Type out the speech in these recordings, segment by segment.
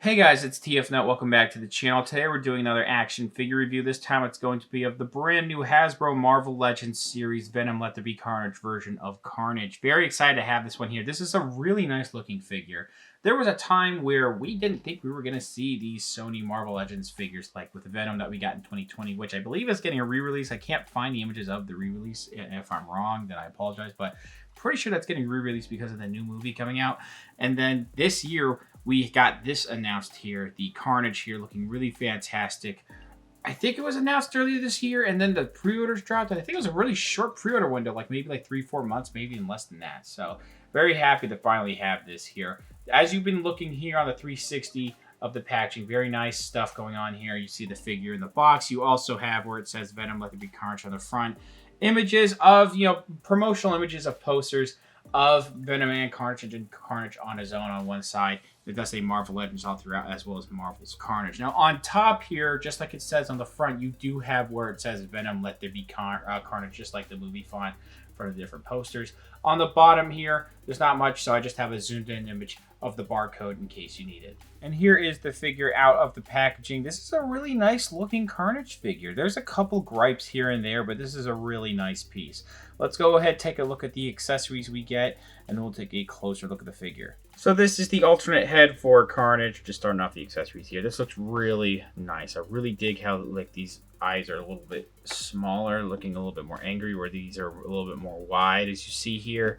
Hey guys, it's TFNet. Welcome back to the channel. Today we're doing another action figure review. This time it's going to be of the brand new Hasbro Marvel Legends series Venom There Be Carnage version of Carnage. Very excited to have this one here. This is a really nice looking figure. There was a time where we didn't think we were going to see these Sony Marvel Legends figures like with the Venom that we got in 2020, which I believe is getting a re-release. I can't find the images of the re-release. If I'm wrong, then I apologize, but pretty sure that's getting re-released because of the new movie coming out. And then this year we got this announced here, the Carnage here, looking really fantastic. I think it was announced earlier this year, and then the pre-orders dropped. And I think it was a really short pre-order window, like maybe like 3-4 months, maybe even less than that. So very happy to finally have this here. As you've been looking here on the 360 of the packaging, very nice stuff going on here. You see the figure in the box. You also have where it says Venom There Be Carnage on the front. Images of, promotional images of posters of Venom and Carnage on his own on one side. It does say Marvel Legends all throughout, as well as Marvel's Carnage. Now, on top here, just like it says on the front, you do have where it says Venom There Be Carnage, just like the movie font for the different posters. On the bottom here, there's not much, so I just have a zoomed-in image of the barcode in case you need it. And here is the figure out of the packaging. This is a really nice-looking Carnage figure. There's a couple gripes here and there, but this is a really nice piece. Let's go ahead and take a look at the accessories we get, and then we'll take a closer look at the figure. So this is the alternate head for Carnage. Just starting off the accessories here. This looks really nice. I really dig how these eyes are a little bit smaller, looking a little bit more angry, where these are a little bit more wide, as you see here.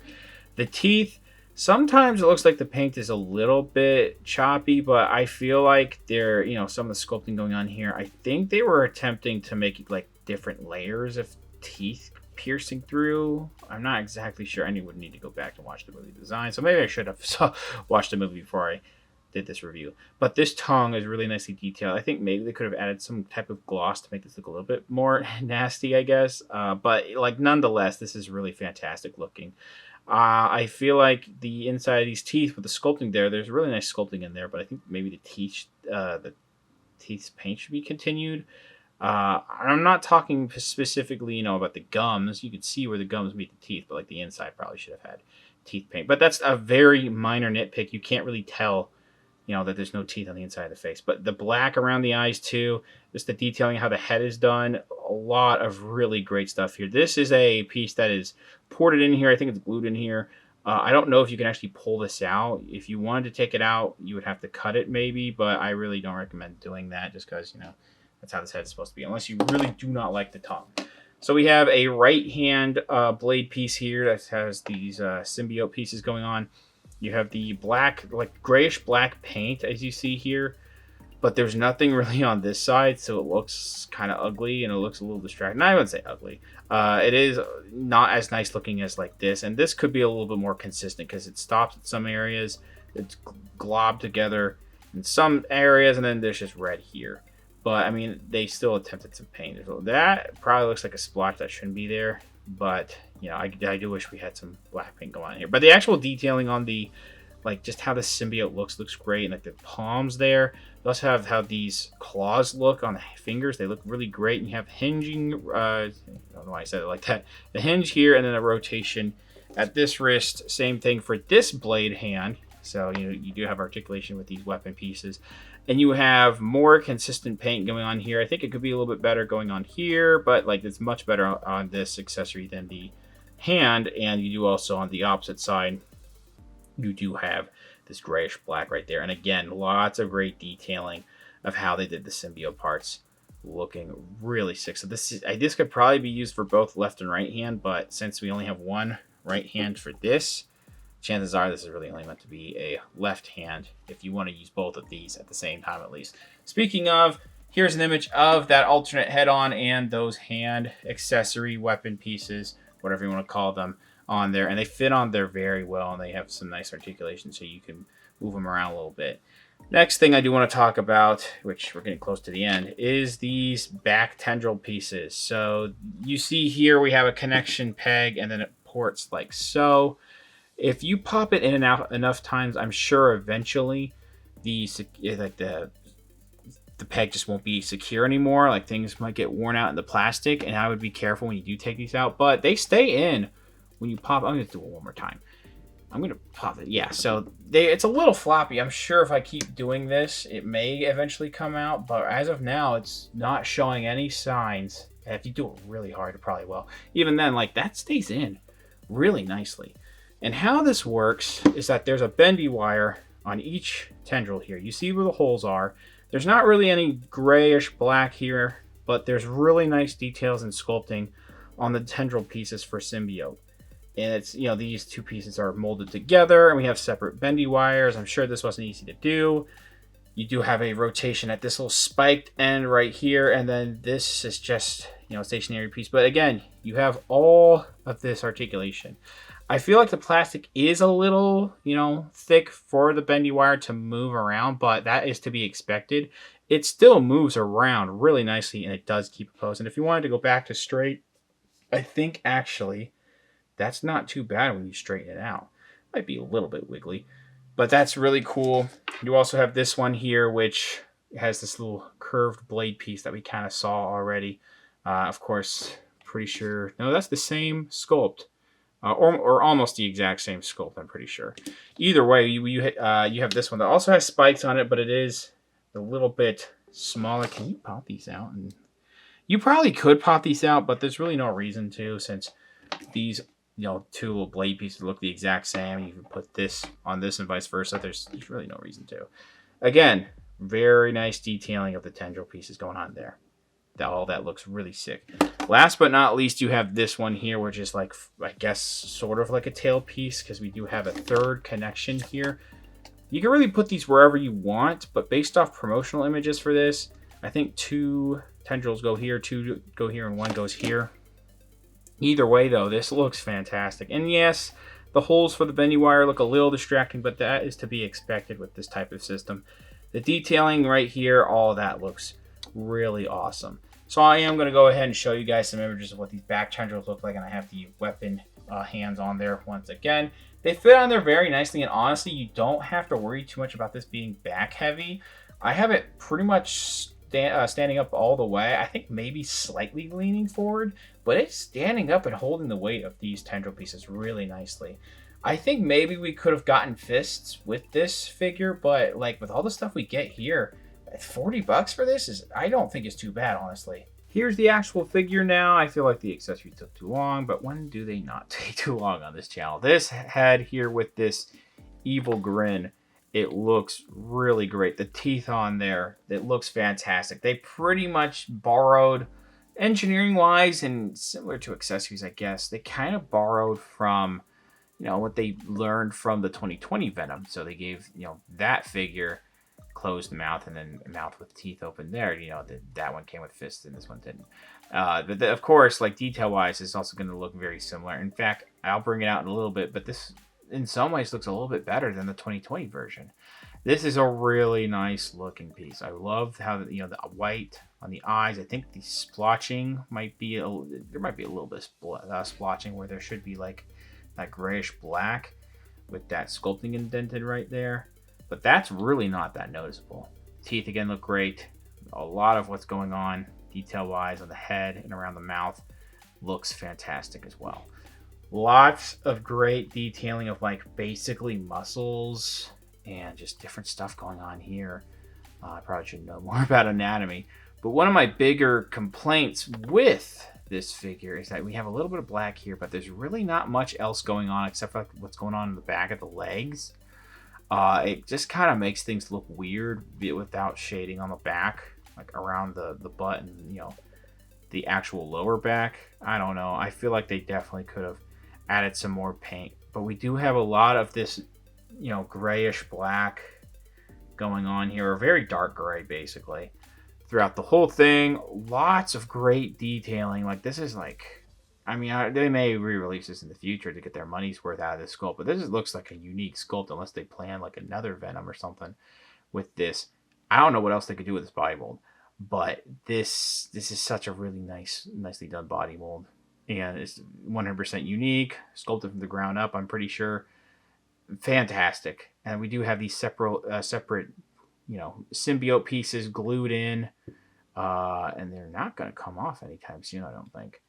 The teeth, sometimes it looks like the paint is a little bit choppy, but I feel like they're, some of the sculpting going on here, I think they were attempting to make like different layers of teeth piercing through. I'm not exactly sure. I would need to go back and watch the movie design, so maybe I should have watched the movie before I did this review. But this tongue is really nicely detailed. I think maybe they could have added some type of gloss to make this look a little bit more nasty, I guess. But nonetheless, this is really fantastic looking. I feel like the inside of these teeth with the sculpting there's really nice sculpting in there, but I think maybe the teeth paint should be continued. I'm not talking specifically, about the gums. You could see where the gums meet the teeth, but like the inside probably should have had teeth paint. But that's a very minor nitpick. You can't really tell, that there's no teeth on the inside of the face. But the black around the eyes too, just the detailing, how the head is done, a lot of really great stuff here. This is a piece that is ported in here. I think it's glued in here. I don't know if you can actually pull this out. If you wanted to take it out, you would have to cut it maybe, but I really don't recommend doing that just because, that's how this head is supposed to be, unless you really do not like the tongue. So we have a right hand blade piece here that has these symbiote pieces going on. You have the black, grayish black paint, as you see here, but there's nothing really on this side, so it looks kind of ugly and it looks a little distracting. I wouldn't say ugly. It is not as nice looking as like this, and this could be a little bit more consistent because it stops in some areas. It's globbed together in some areas, and then there's just red here. But, they still attempted some paint. That probably looks like a splotch that shouldn't be there. But, I do wish we had some black paint going on here. But the actual detailing on the, just how the symbiote looks great. And, the palms there. You also have how these claws look on the fingers. They look really great. And you have hinging, I don't know why I said it like that. The hinge here and then a rotation at this wrist. Same thing for this blade hand. So, you do have articulation with these weapon pieces. And you have more consistent paint going on here. I think it could be a little bit better going on here, but it's much better on this accessory than the hand. And you do also on the opposite side, you do have this grayish black right there. And again, lots of great detailing of how they did the symbiote parts, looking really sick. So this could probably be used for both left and right hand, but since we only have one right hand for this, chances are this is really only meant to be a left hand if you want to use both of these at the same time at least. Speaking of, here's an image of that alternate head-on and those hand accessory weapon pieces, whatever you want to call them, on there. And they fit on there very well, and they have some nice articulation so you can move them around a little bit. Next thing I do want to talk about, which we're getting close to the end, is these back tendril pieces. So you see here we have a connection peg, and then it ports like so. If you pop it in and out enough times, I'm sure eventually the peg just won't be secure anymore. Things might get worn out in the plastic, and I would be careful when you do take these out. But they stay in when you pop. I'm going to do it one more time. I'm going to pop it. Yeah, so it's a little floppy. I'm sure if I keep doing this, it may eventually come out. But as of now, it's not showing any signs. If you do it really hard, it probably will. Even then, like, that stays in really nicely. And how this works is that there's a bendy wire on each tendril here. You see where the holes are. There's not really any grayish black here, but there's really nice details and sculpting on the tendril pieces for Symbiote. And it's, you know, these two pieces are molded together and we have separate bendy wires. I'm sure this wasn't easy to do. You do have a rotation at this little spiked end right here. And then this is just, you know, a stationary piece. But again, you have all of this articulation. I feel like the plastic is a little, you know, thick for the bendy wire to move around, but that is to be expected. It still moves around really nicely and it does keep it close. And if you wanted to go back to straight, I think actually that's not too bad when you straighten it out. Might be a little bit wiggly, but that's really cool. You also have this one here, which has this little curved blade piece that we kind of saw already. Of course, pretty sure. No, that's the same sculpt, or almost the exact same sculpt. I'm pretty sure. Either way, you have this one that also has spikes on it, but it is a little bit smaller. Can you pop these out? And you probably could pop these out, but there's really no reason to, since these, you know, two little blade pieces look the exact same. You can put this on this and vice versa. There's really no reason to. Again, very nice detailing of the tendril pieces going on there. All that looks really sick. Last but not least, you have this one here, which is like, I guess, sort of like a tail piece, because we do have a third connection here. You can really put these wherever you want, but based off promotional images for this, I think 2 tendrils go here, 2 go here, and 1 goes here. Either way, though, this looks fantastic. And yes, the holes for the bendy wire look a little distracting, but that is to be expected with this type of system. The detailing right here, all of that looks really awesome. So I am going to go ahead and show you guys some images of what these back tendrils look like, and I have the weapon hands on there once again. They fit on there very nicely, and honestly, you don't have to worry too much about this being back heavy. I have it pretty much standing up all the way. I think maybe slightly leaning forward, but it's standing up and holding the weight of these tendril pieces really nicely. I think maybe we could have gotten fists with this figure, but like with all the stuff we get here, $40 for this is, I don't think it's too bad, honestly. Here's the actual figure now. I feel like the accessories took too long, but when do they not take too long on this channel? This head here with this evil grin, it looks really great. The teeth on there, it looks fantastic. They pretty much borrowed, engineering-wise and similar to accessories, I guess, they kind of borrowed from, you know, what they learned from the 2020 Venom. So they gave, you know, that figure closed mouth and then a mouth with teeth open there. You know, that one came with fists and this one didn't. But of course, like detail-wise, it's also going to look very similar. In fact, I'll bring it out in a little bit, but this in some ways looks a little bit better than the 2020 version. This is a really nice looking piece. I love how, you know, the white on the eyes. I think the splotching might be there might be a little bit of splotching where there should be like that grayish black with that sculpting indented right there, but that's really not that noticeable. Teeth again look great. A lot of what's going on detail wise on the head and around the mouth looks fantastic as well. Lots of great detailing of like basically muscles and just different stuff going on here. I probably should know more about anatomy, but one of my bigger complaints with this figure is that we have a little bit of black here, but there's really not much else going on except for like what's going on in the back of the legs. It just kind of makes things look weird without shading on the back, like around the butt and, you know, the actual lower back. I don't know. I feel like they definitely could have added some more paint, but we do have a lot of this, you know, grayish black going on here, a very dark gray basically throughout the whole thing. Lots of great detailing. Like this is like, I mean, they may re-release this in the future to get their money's worth out of this sculpt, but this looks like a unique sculpt unless they plan like another Venom or something with this. I don't know what else they could do with this body mold, but this is such a really nicely done body mold. And it's 100% unique, sculpted from the ground up, I'm pretty sure. Fantastic. And we do have these separate, you know, symbiote pieces glued in. And they're not going to come off anytime soon, I don't think.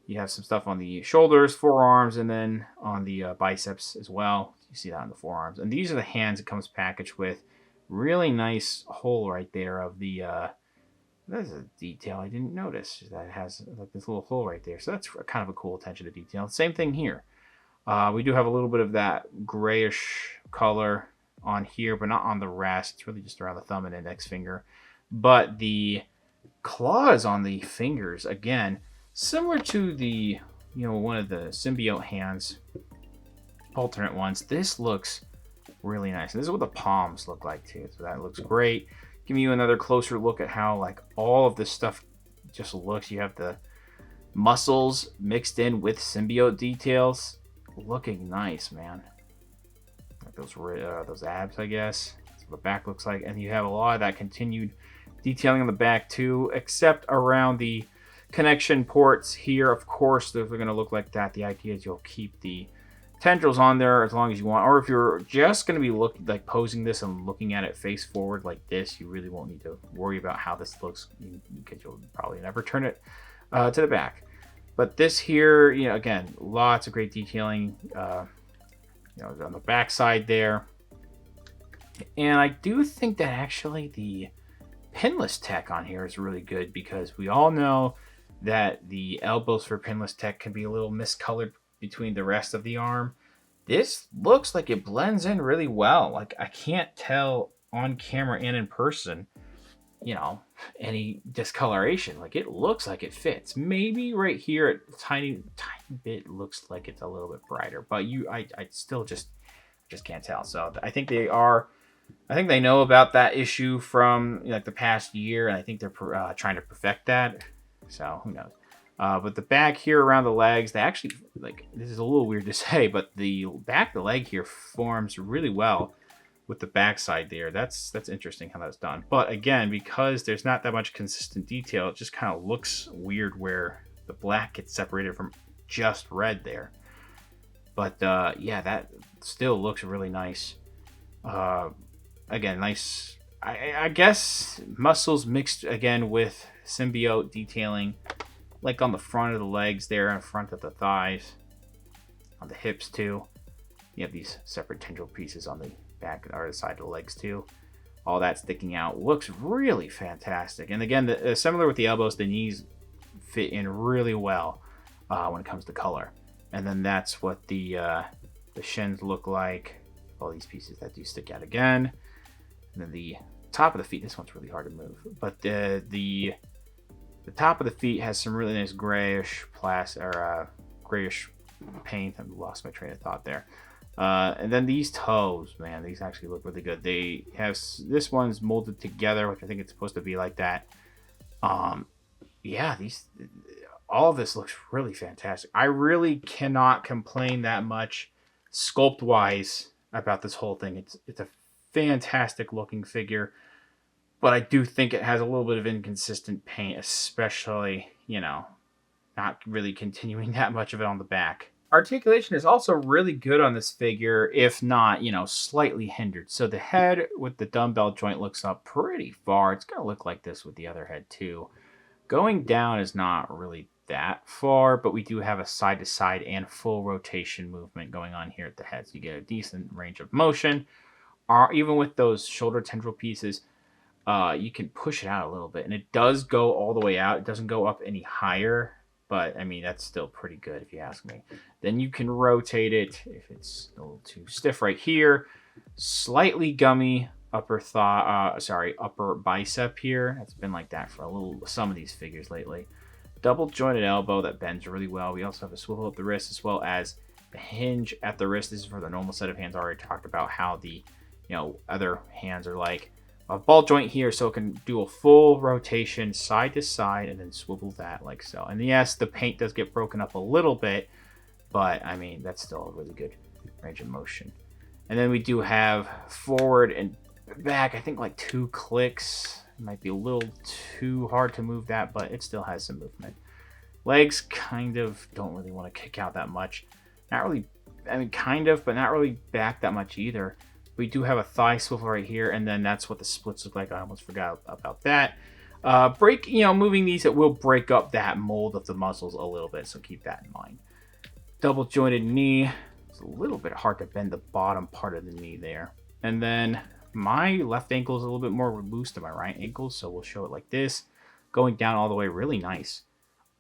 You have some stuff on the shoulders, forearms, and then on the biceps as well. You see that on the forearms. And these are the hands it comes packaged with. Really nice hole right there of the... That's a detail I didn't notice. That has like this little hole right there. So that's kind of a cool attention to detail. Same thing here. We do have a little bit of that grayish color on here, but not on the rest. It's really just around the thumb and index finger. But the claws on the fingers, again, similar to the, one of the symbiote hands, alternate ones. This looks really nice. And this is what the palms look like too. So that looks great. Giving you another closer look at how like all of this stuff just looks. You have the muscles mixed in with symbiote details. Looking nice, man. Like those abs, I guess. That's what the back looks like. And you have a lot of that continued detailing on the back too, except around the connection ports here. Of course, they're going to look like that. The idea is you'll keep the tendrils on there as long as you want, or if you're just going to be posing this and looking at it face forward like this, you really won't need to worry about how this looks because you'll probably never turn it to the back. But this here, again, lots of great detailing on the back side there. And I do think that actually the pinless tech on here is really good, because we all know that the elbows for pinless tech can be a little miscolored between the rest of the arm. This looks like it blends in really well. Like, I can't tell on camera and in person, any discoloration. Like, it looks like it fits. Maybe right here, a tiny bit looks like it's a little bit brighter, but I still just can't tell. So I think they know about that issue from the past year, and I think they're trying to perfect that. So who knows? But the back here around the legs, they actually, this is a little weird to say, but the back of the leg here forms really well with the backside there. That's interesting how that's done. But again, because there's not that much consistent detail, it just kind of looks weird where the black gets separated from just red there. But yeah, that still looks really nice. Again, nice, I guess, muscles mixed again with symbiote detailing. Like on the front of the legs there, in front of the thighs, on the hips too. You have these separate tendril pieces on the back or the side of the legs too. All that sticking out looks really fantastic. And again, similar with the elbows, the knees fit in really well when it comes to color. And then that's what the shins look like. All these pieces that do stick out again. And then the top of the feet. This one's really hard to move, but the top of the feet has some really nice grayish grayish paint. I've lost my train of thought there. And then these toes, man, these actually look really good. They have, this one's molded together, which I think it's supposed to be like that. Yeah, all of this looks really fantastic. I really cannot complain that much sculpt wise about this whole thing. It's a fantastic looking figure. But I do think it has a little bit of inconsistent paint, especially, not really continuing that much of it on the back. Articulation is also really good on this figure, if not, slightly hindered. So the head with the dumbbell joint looks up pretty far. It's going to look like this with the other head too. Going down is not really that far, but we do have a side-to-side and full rotation movement going on here at the head. So you get a decent range of motion. Even with those shoulder tendril pieces, you can push it out a little bit, and it does go all the way out. It doesn't go up any higher, but I mean, that's still pretty good if you ask me. Then you can rotate it if it's a little too stiff right here. Slightly gummy upper bicep here. It's been like that for some of these figures lately. Double jointed elbow that bends really well. We also have a swivel at the wrist as well as the hinge at the wrist. This is for the normal set of hands. I already talked about how the other hands are like. A ball joint here, so it can do a full rotation side to side and then swivel that like so. And yes, the paint does get broken up a little bit, but I mean, that's still a really good range of motion. And then we do have forward and back, I think like 2 clicks. It might be a little too hard to move that, but it still has some movement. Legs kind of don't really want to kick out that much. Not really, I mean, kind of, but not really back that much either. We do have a thigh swivel right here, and then that's what the splits look like. I almost forgot about that. Moving these, it will break up that mold of the muscles a little bit, so keep that in mind. Double jointed knee. It's a little bit hard to bend the bottom part of the knee there. And then my left ankle is a little bit more loose than my right ankle, so we'll show it like this. Going down all the way, really nice.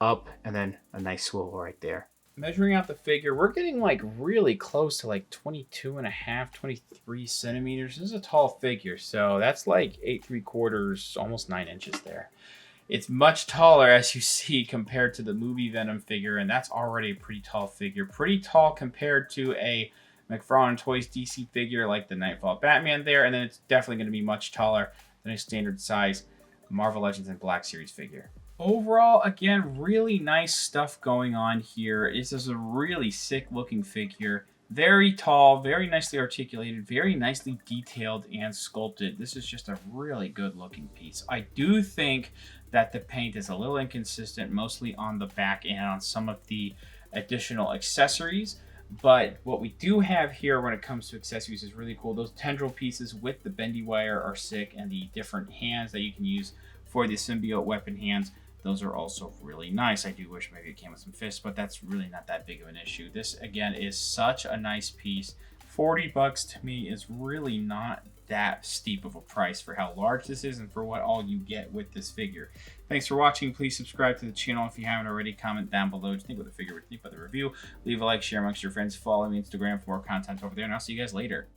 Up, and then a nice swivel right there. Measuring out the figure, we're getting like really close to like 22 and a half, 23 centimeters. This is a tall figure, so that's like 8 3/4, almost 9 inches there. It's much taller, as you see, compared to the movie Venom figure, and that's already a pretty tall figure. Pretty tall compared to a McFarlane Toys DC figure like the Nightfall Batman there, and then it's definitely going to be much taller than a standard size Marvel Legends and Black Series figure. Overall, again, really nice stuff going on here. This is a really sick looking figure. Very tall, very nicely articulated, very nicely detailed and sculpted. This is just a really good looking piece. I do think that the paint is a little inconsistent, mostly on the back and on some of the additional accessories. But what we do have here when it comes to accessories is really cool. Those tendril pieces with the bendy wire are sick, and the different hands that you can use for the symbiote weapon hands, those are also really nice. I do wish maybe it came with some fists, but that's really not that big of an issue. This, again, is such a nice piece. $40 to me is really not that steep of a price for how large this is and for what all you get with this figure. Thanks for watching. Please subscribe to the channel if you haven't already. Comment down below what you think of the figure, what you think about the review. Leave a like, share amongst your friends. Follow me on Instagram for more content over there, and I'll see you guys later.